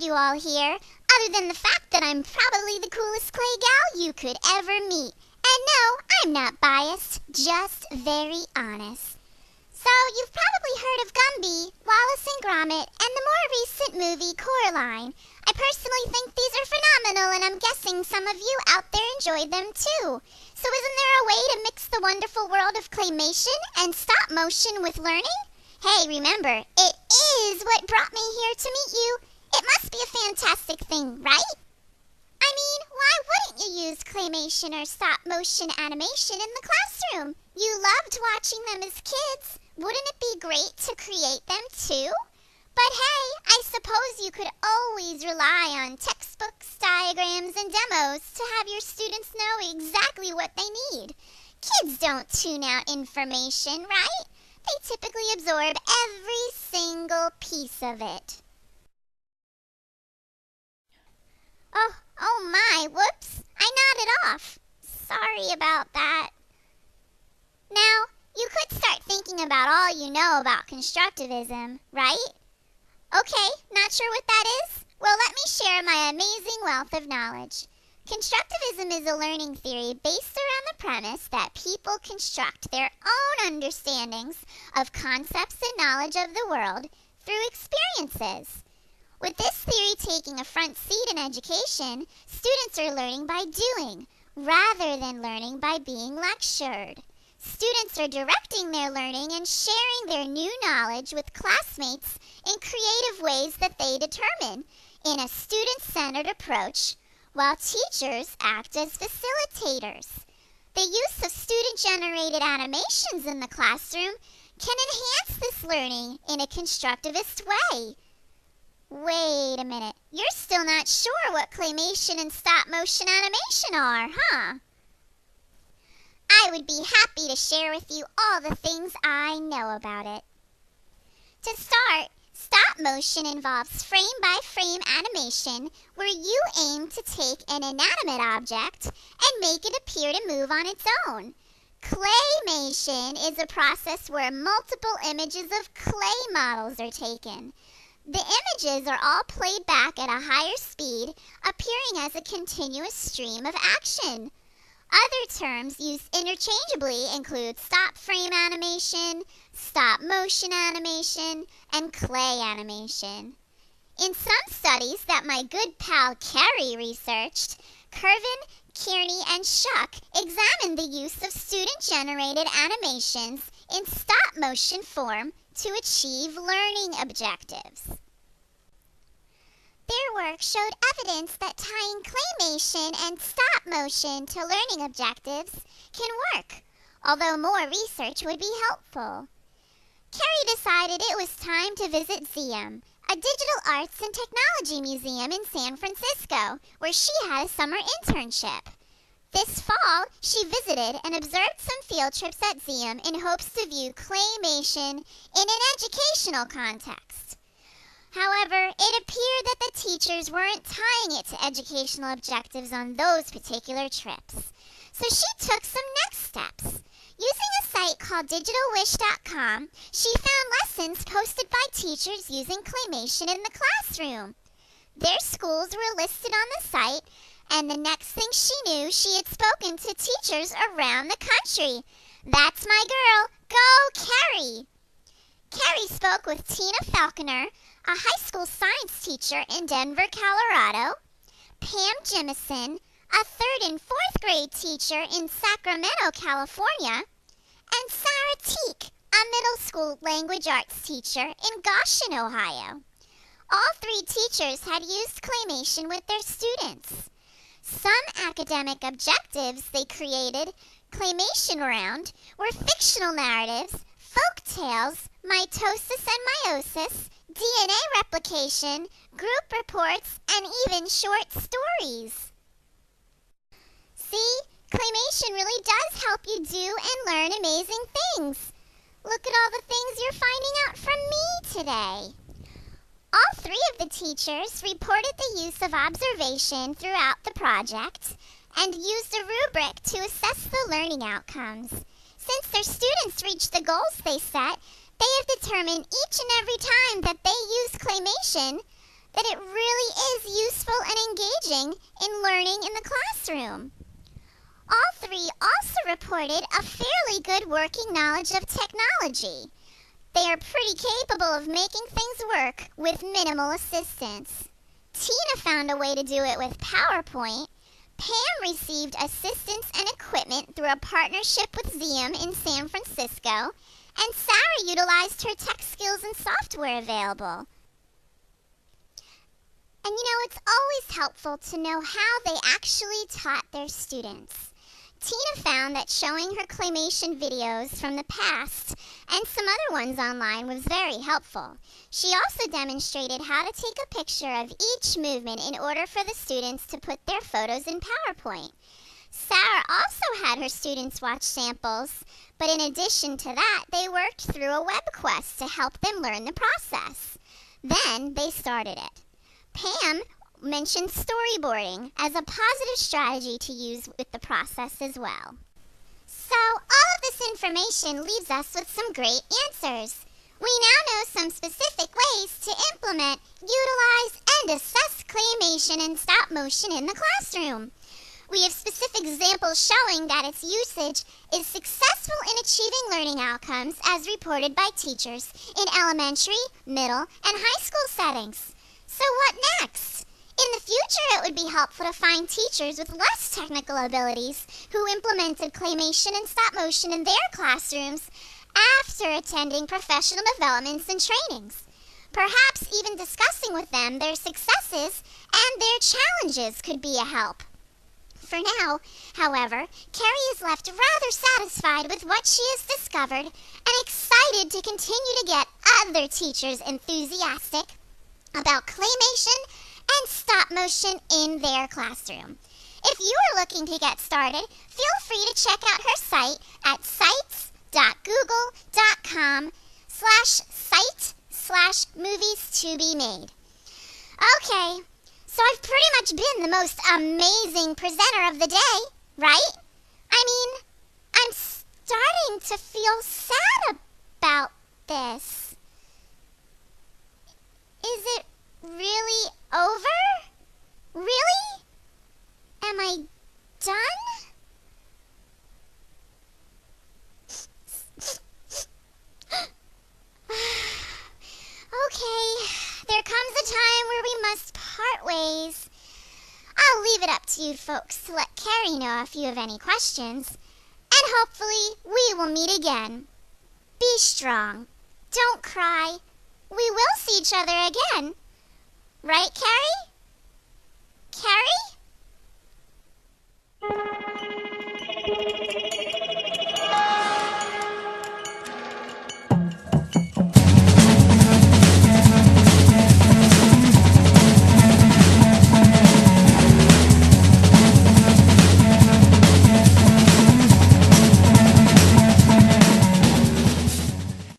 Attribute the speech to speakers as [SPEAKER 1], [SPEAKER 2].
[SPEAKER 1] You all here, other than the fact that I'm probably the coolest clay gal you could ever meet. And no, I'm not biased, just very honest. So, you've probably heard of Gumby, Wallace and Gromit, and the more recent movie Coraline. I personally think these are phenomenal, and I'm guessing some of you out there enjoyed them too. So isn't there a way to mix the wonderful world of claymation and stop motion with learning? Hey, remember, it is what brought me here to meet you. It must be a fantastic thing, right? I mean, why wouldn't you use claymation or stop-motion animation in the classroom? You loved watching them as kids. Wouldn't it be great to create them too? But hey, I suppose you could always rely on textbooks, diagrams, and demos to have your students know exactly what they need. Kids don't tune out information, right? They typically absorb every single piece of it. Oh my, whoops, I nodded off. Sorry about that. Now, you could start thinking about all you know about constructivism, right? Okay, not sure what that is? Well, let me share my amazing wealth of knowledge. Constructivism is a learning theory based around the premise that people construct their own understandings of concepts and knowledge of the world through experiences. With this theory taking a front seat in education, students are learning by doing, rather than learning by being lectured. Students are directing their learning and sharing their new knowledge with classmates in creative ways that they determine, in a student-centered approach, while teachers act as facilitators. The use of student-generated animations in the classroom can enhance this learning in a constructivist way. Wait a minute, you're still not sure what claymation and stop-motion animation are, huh? I would be happy to share with you all the things I know about it. To start, stop-motion involves frame-by-frame animation where you aim to take an inanimate object and make it appear to move on its own. Claymation is a process where multiple images of clay models are taken. The images are all played back at a higher speed, appearing as a continuous stream of action. Other terms used interchangeably include stop-frame animation, stop-motion animation, and clay animation. In some studies that my good pal Carrie researched, Kervin, Kearney, and Shuck examined the use of student-generated animations in stop-motion form to achieve learning objectives. Their work showed evidence that tying claymation and stop-motion to learning objectives can work, although more research would be helpful. Carrie decided it was time to visit ZM, a digital arts and technology museum in San Francisco, where she had a summer internship. This fall, she visited and observed some field trips at ZM in hopes to view claymation in an educational context. However, it appeared that the teachers weren't tying it to educational objectives on those particular trips. So she took some next steps. Using a site called digitalwish.com, she found lessons posted by teachers using claymation in the classroom. Their schools were listed on the site, and the next thing she knew, she had spoken to teachers around the country. That's my girl, go Carrie! Carrie spoke with Tina Falconer, a high school science teacher in Denver, Colorado, Pam Jimison, a 3rd and 4th grade teacher in Sacramento, California, and Sarah Teak, a middle school language arts teacher in Goshen, Ohio. All 3 teachers had used claymation with their students. Some academic objectives they created claymation around were fictional narratives, folk tales, mitosis and meiosis, DNA replication, group reports, and even short stories. See, claymation Claymation really does help you do and learn amazing things. Look at all the things you're finding out from me today. All 3 of the teachers reported the use of observation throughout the project and used a rubric to assess the learning outcomes. Since their students reached the goals they set, they have determined each and every time that they use Claymation that it really is useful and engaging in learning in the classroom. All 3 also reported a fairly good working knowledge of technology. They are pretty capable of making things work with minimal assistance. Tina found a way to do it with PowerPoint. Pam received assistance and equipment through a partnership with Xeum in San Francisco, and Sarah utilized her tech skills and software available. And it's always helpful to know how they actually taught their students. Tina found that showing her Claymation videos from the past and some other ones online was very helpful. She also demonstrated how to take a picture of each movement in order for the students to put their photos in PowerPoint. Sarah also had her students watch samples, but in addition to that, they worked through a web quest to help them learn the process. Then they started it. Pam mentioned storyboarding as a positive strategy to use with the process as well. So all of this information leaves us with some great answers. We now know some specific ways to implement, utilize, and assess Claymation and stop motion in the classroom. We have specific examples showing that its usage is successful in achieving learning outcomes as reported by teachers in elementary, middle, and high school settings. So what next? In the future, it would be helpful to find teachers with less technical abilities who implemented Claymation and stop motion in their classrooms after attending professional developments and trainings. Perhaps even discussing with them their successes and their challenges could be a help. For now, however, Carrie is left rather satisfied with what she has discovered and excited to continue to get other teachers enthusiastic about Claymation and stop motion in their classroom. If you are looking to get started, feel free to check out her site at sites.google.com/site/movies-to-be-made. Okay, so I've pretty much been the most amazing presenter of the day, right? I mean, I'm starting to feel sad about this. Is it really over? Really? Am I done? Okay, there comes a time where we must part ways. I'll leave it up to you folks to let Carrie know if you have any questions, and hopefully we will meet again. Be strong. Don't cry. We will see each other again. Right, Carrie?